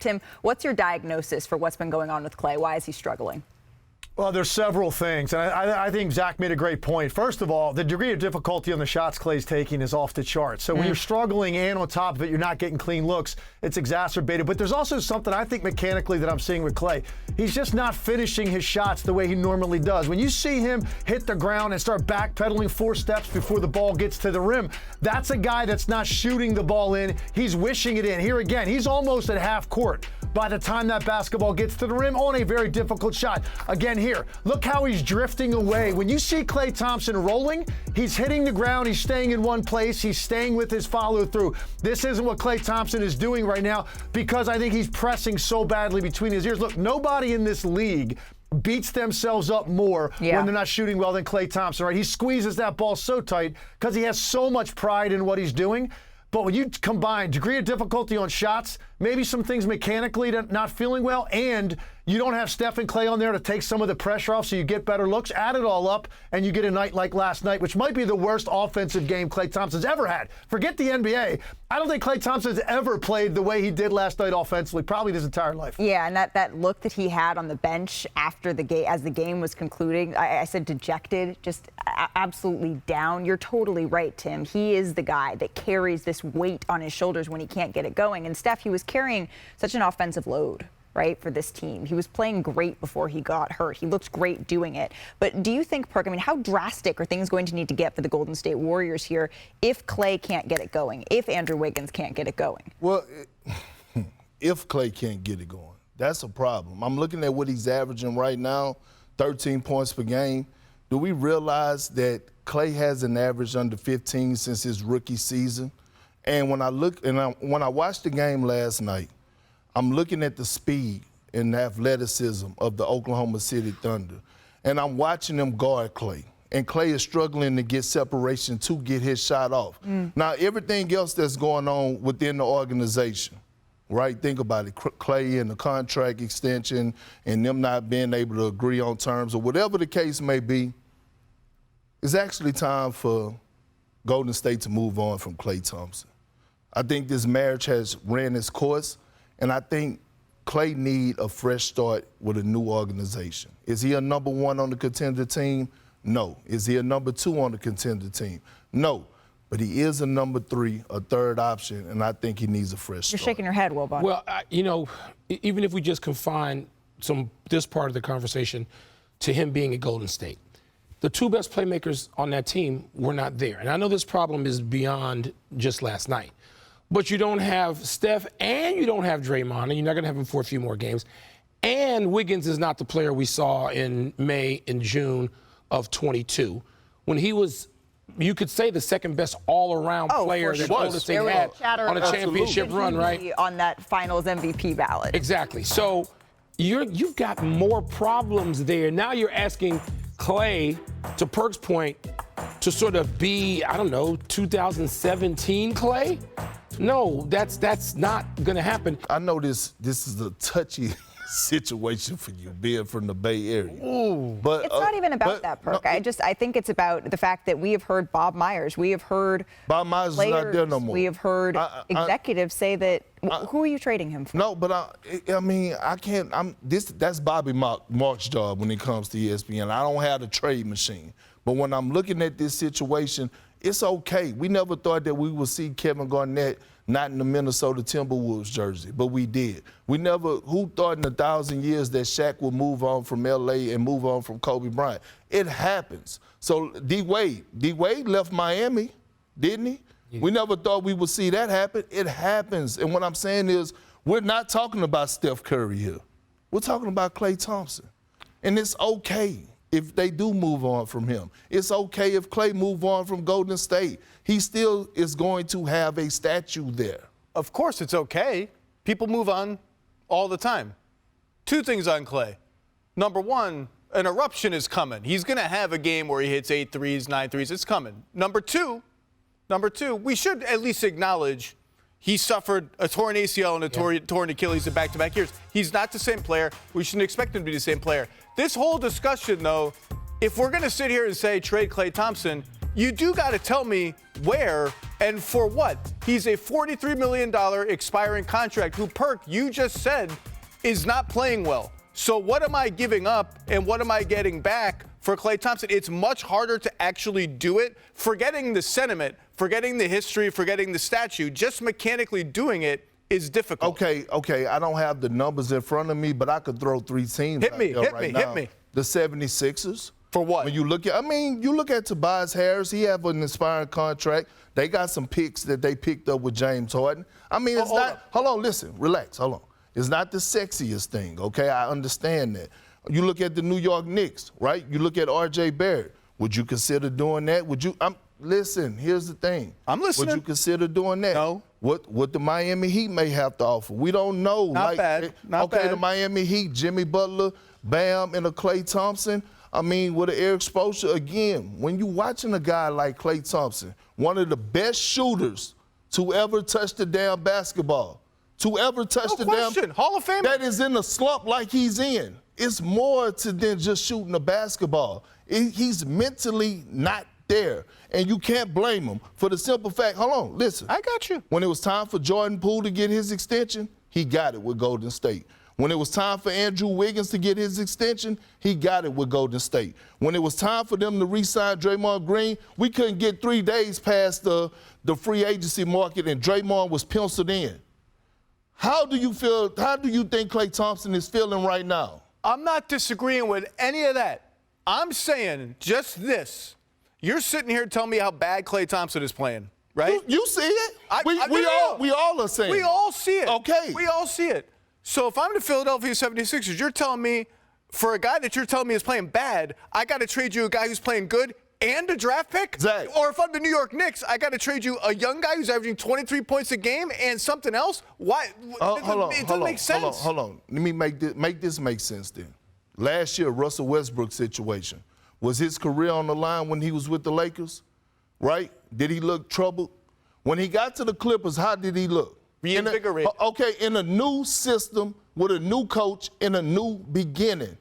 Tim, what's your diagnosis for what's been going on with Klay? Why is he struggling? Well, there's several things, and I think Zach made a great point. First of all, the degree of difficulty on the shots Klay's taking is off the charts. So when you're struggling and on top of it, you're not getting clean looks, it's exacerbated. But there's also something I think mechanically that I'm seeing with Klay. He's just not finishing his shots the way he normally does. When you see him hit the ground and start backpedaling 4 steps before the ball gets to the rim, that's a guy that's not shooting the ball in. He's wishing it in. Here again, he's almost at half court by the time that basketball gets to the rim on a very difficult shot. Again, here, look how he's drifting away. When you see Klay Thompson rolling, he's hitting the ground, he's staying in one place, he's staying with his follow through. This isn't what Klay Thompson is doing right now because I think he's pressing so badly between his ears. Look, nobody in this league beats themselves up more when they're not shooting well than Klay Thompson, right? He squeezes that ball so tight because he has so much pride in what he's doing. But when you combine degree of difficulty on shots, maybe some things mechanically not feeling well, and you don't have Steph and Klay on there to take some of the pressure off so you get better looks, add it all up, and you get a night like last night, which might be the worst offensive game Klay Thompson's ever had. Forget the NBA. I don't think Klay Thompson's ever played the way he did last night offensively, probably his entire life. Yeah, and that look that he had on the bench after the game, as the game was concluding, I said dejected, just absolutely down. You're totally right, Tim. He is the guy that carries this weight on his shoulders when he can't get it going. And Steph, he was carrying such an offensive load, right, for this team. He was playing great before he got hurt. He looked great doing it. But do you think, Perk, I mean, how drastic are things going to need to get for the Golden State Warriors here if Klay can't get it going, if Andrew Wiggins can't get it going? Well, if Klay can't get it going, that's a problem. I'm looking at what he's averaging right now, 13 points per game. Do we realize that Klay has an average under 15 since his rookie season? And when I look, and when I watched the game last night, I'm looking at the speed and the athleticism of the Oklahoma City Thunder, and I'm watching them guard Klay. And Klay is struggling to get separation to get his shot off. Now, everything else that's going on within the organization, right? Think about it. Klay and the contract extension and them not being able to agree on terms or whatever the case may be, it's actually time for Golden State to move on from Klay Thompson. I think this marriage has ran its course, and I think Klay need a fresh start with a new organization. Is he a number 1 on the contender team? No. Is he a number 2 on the contender team? No. But he is a number 3, a third option, and I think he needs a fresh start. You're shaking your head, Wilbon. Well, you know, even if we just confine this part of the conversation to him being at Golden State, the 2 best playmakers on that team were not there. And I know this problem is beyond just last night. But you don't have Steph and you don't have Draymond, and you're not going to have him for a few more games. And Wiggins is not the player we saw in May and June of 22, when he was, you could say, the second best all-around player that Golden State had on a championship run, right? On that Finals MVP ballot. Exactly. So you've got more problems there. Now you're asking Klay, to Perk's point, to sort of be, I don't know, 2017 Klay? No, that's not going to happen. I know this is a touchy situation for you, being from the Bay Area. Ooh. But it's not even about that, Perk. No, I think it's about the fact that we have heard Bob Myers. We have heard Bob Myers players, is not there no more. We have heard executives say that. Who are you trading him for? No, but I mean, I can't. That's Bobby Mark's job when it comes to ESPN. I don't have the trade machine. But when I'm looking at this situation, it's okay. We never thought that we would see Kevin Garnett not in the Minnesota Timberwolves jersey, but we did. Who thought in 1,000 years that Shaq would move on from L.A. and move on from Kobe Bryant? It happens. So D-Wade left Miami, didn't he? Yeah. We never thought we would see that happen. It happens. And what I'm saying is, we're not talking about Steph Curry here. We're talking about Klay Thompson. And it's okay if they do move on from him. It's okay if Klay move on from Golden State. He still is going to have a statue there. Of course it's okay. People move on all the time. 2 things on Klay. Number 1, an eruption is coming. He's going to have a game where he hits 8 threes, 9 threes. It's coming. Number two, we should at least acknowledge he suffered a torn ACL and a torn Achilles in back-to-back years. He's not the same player. We shouldn't expect him to be the same player. This whole discussion, though, if we're going to sit here and say trade Klay Thompson, you do got to tell me where and for what. He's a $43 million expiring contract who, Perk, you just said, is not playing well. So what am I giving up and what am I getting back for Klay Thompson? It's much harder to actually do it. Forgetting the sentiment, forgetting the history, forgetting the statute, just mechanically doing it is difficult. Okay. I don't have the numbers in front of me, but I could throw 3 teams. Hit me. The 76ers. For what? When you look at, you look at Tobias Harris. He have an inspiring contract. They got some picks that they picked up with James Harden. I mean, it's not. Hold on, listen, relax. Hold on. It's not the sexiest thing. Okay, I understand that. You look at the New York Knicks, right? You look at R.J. Barrett. Would you consider doing that? Would you? Listen. Here's the thing. I'm listening. Would you consider doing that? No. What the Miami Heat may have to offer? We don't know. Not bad. Not okay, bad. The Miami Heat, Jimmy Butler, Bam, and a Klay Thompson. I mean, with an Eric Spoelstra, again, when you're watching a guy like Klay Thompson, one of the best shooters to ever touch the damn basketball, Hall of Famer. that is in a slump like he's in. It's more than just shooting a basketball. He's mentally not there, and you can't blame him for the simple fact. Hold on, listen. I got you. When it was time for Jordan Poole to get his extension, he got it with Golden State. When it was time for Andrew Wiggins to get his extension, he got it with Golden State. When it was time for them to re-sign Draymond Green, we couldn't get 3 days past the free agency market, and Draymond was penciled in. How do you feel? How do you think Klay Thompson is feeling right now? I'm not disagreeing with any of that. I'm saying just this. You're sitting here telling me how bad Klay Thompson is playing, right? You see it? We all are saying. We all see it. Okay. We all see it. So if I'm the Philadelphia 76ers, you're telling me for a guy that you're telling me is playing bad, I got to trade you a guy who's playing good and a draft pick? Zach. Or if I'm the New York Knicks, I got to trade you a young guy who's averaging 23 points a game and something else? Why? It doesn't make sense. Hold on. Let me make this make sense then. Last year, Russell Westbrook situation. Was his career on the line when he was with the Lakers? Right? Did he look troubled? When he got to the Clippers, how did he look? Reinvigorated. Okay, in a new system with a new coach in a new beginning.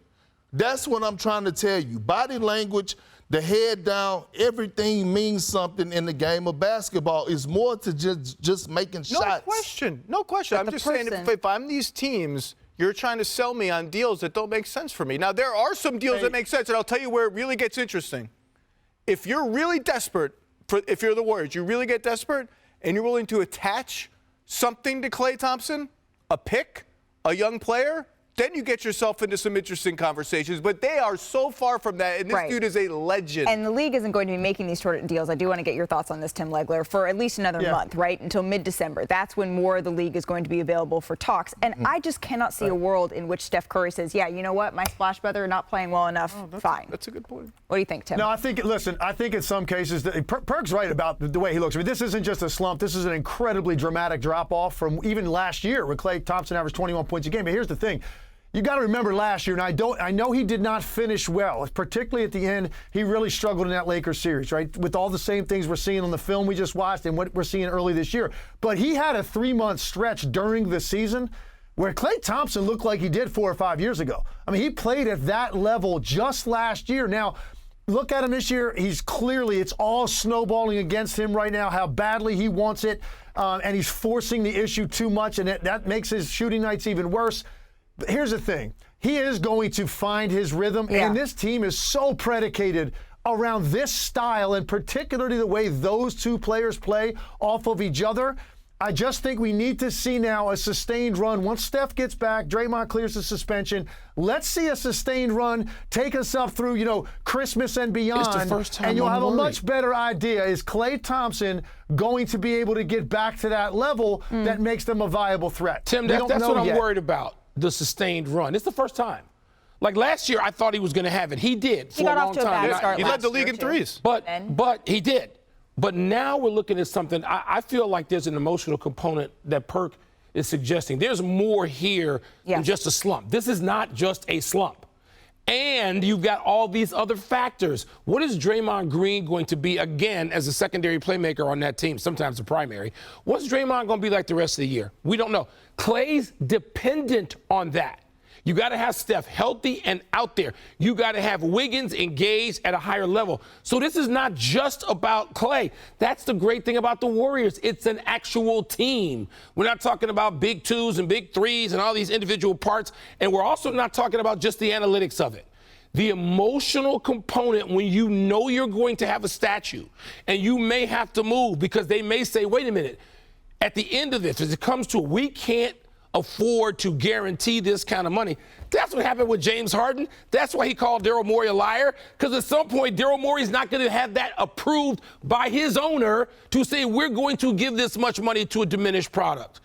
That's what I'm trying to tell you. Body language, the head down, everything means something in the game of basketball. It's more to just making shots. No question. I'm just saying if I'm these teams, you're trying to sell me on deals that don't make sense for me. Now, there are some deals that make sense, and I'll tell you where it really gets interesting. If you're really desperate, if you're the Warriors, you really get desperate, and you're willing to attach something to Klay Thompson, a pick, a young player, then you get yourself into some interesting conversations. But they are so far from that, and this dude is a legend. And the league isn't going to be making these sort of deals. I do want to get your thoughts on this, Tim Legler, for at least another month, right? Until mid-December. That's when more of the league is going to be available for talks. And I just cannot see a world in which Steph Curry says, yeah, you know what, my splash brother are not playing well enough. Fine. That's a good point. What do you think, Tim? No, I think in some cases, Perk's right about the way he looks. I mean, this isn't just a slump. This is an incredibly dramatic drop-off from even last year when Klay Thompson averaged 21 points a game. But here's the thing. You got to remember last year, and I know he did not finish well, particularly at the end. He really struggled in that Lakers series, right? With all the same things we're seeing on the film we just watched and what we're seeing early this year. But he had a 3-month stretch during the season where Klay Thompson looked like he did 4 or 5 years ago. I mean, he played at that level just last year. Now, look at him this year. It's all snowballing against him right now, how badly he wants it. And he's forcing the issue too much, and that makes his shooting nights even worse. But here's the thing. He is going to find his rhythm, and this team is so predicated around this style, and particularly the way those two players play off of each other. I just think we need to see now a sustained run. Once Steph gets back, Draymond clears the suspension. Let's see a sustained run take us up through, Christmas and beyond. It's the first time and you'll have a worried. much better idea. Is Klay Thompson going to be able to get back to that level that makes them a viable threat? Tim, that's what I'm worried about. The sustained run. It's the first time. Like last year, I thought he was going to have it. He did for a long time. He led the league in threes. But he did. But now we're looking at something. I feel like there's an emotional component that Perk is suggesting. There's more here than just a slump. This is not just a slump. And you've got all these other factors. What is Draymond Green going to be again as a secondary playmaker on that team, sometimes a primary? What's Draymond going to be like the rest of the year? We don't know. Klay's dependent on that. You got to have Steph healthy and out there. You got to have Wiggins engaged at a higher level. So this is not just about Klay. That's the great thing about the Warriors. It's an actual team. We're not talking about big twos and big threes and all these individual parts. And we're also not talking about just the analytics of it. The emotional component when you know you're going to have a statue and you may have to move because they may say, wait a minute, at the end of this, as it comes to we can't afford to guarantee this kind of money. That's what happened with James Harden. That's why he called Daryl Morey a liar, because at some point Daryl Morey's not going to have that approved by his owner to say we're going to give this much money to a diminished product.